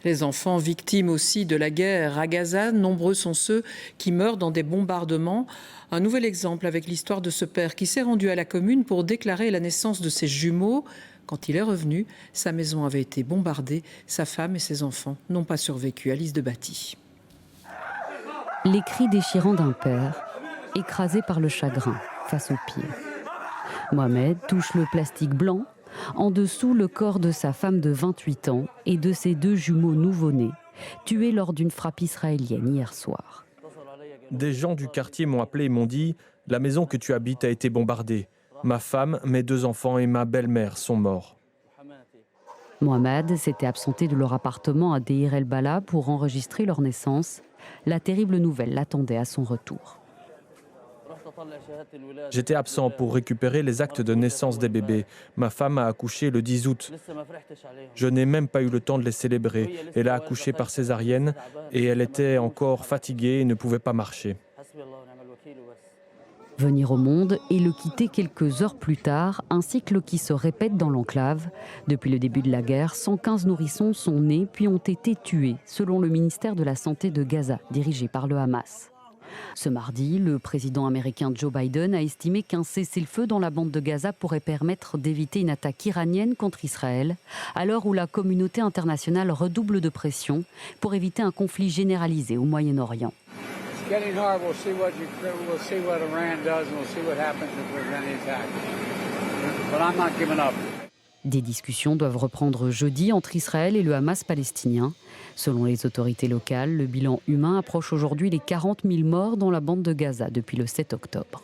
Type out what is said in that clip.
Les enfants victimes aussi de la guerre à Gaza, nombreux sont ceux qui meurent dans des bombardements. Un nouvel exemple avec l'histoire de ce père qui s'est rendu à la commune pour déclarer la naissance de ses jumeaux. Quand il est revenu, sa maison avait été bombardée. Sa femme et ses enfants n'ont pas survécu. Alice de Batty. Les cris déchirants d'un père, écrasé par le chagrin face au pire. Mohamed touche le plastique blanc. En dessous, le corps de sa femme de 28 ans et de ses 2 jumeaux nouveau-nés, tués lors d'une frappe israélienne hier soir. Des gens du quartier m'ont appelé et m'ont dit « La maison que tu habites a été bombardée. Ma femme, mes 2 enfants et ma belle-mère sont morts. » Mohamed s'était absenté de leur appartement à Deir el-Bala pour enregistrer leur naissance. La terrible nouvelle l'attendait à son retour. J'étais absent pour récupérer les actes de naissance des bébés. Ma femme a accouché le 10 août. Je n'ai même pas eu le temps de les célébrer. Elle a accouché par césarienne et elle était encore fatiguée et ne pouvait pas marcher. Venir au monde et le quitter quelques heures plus tard, un cycle qui se répète dans l'enclave. Depuis le début de la guerre, 115 nourrissons sont nés puis ont été tués, selon le ministère de la Santé de Gaza, dirigé par le Hamas. Ce mardi, le président américain Joe Biden a estimé qu'un cessez-le-feu dans la bande de Gaza pourrait permettre d'éviter une attaque iranienne contre Israël, à l'heure où la communauté internationale redouble de pression pour éviter un conflit généralisé au Moyen-Orient. Des discussions doivent reprendre jeudi entre Israël et le Hamas palestinien. Selon les autorités locales, le bilan humain approche aujourd'hui les 40 000 morts dans la bande de Gaza depuis le 7 octobre.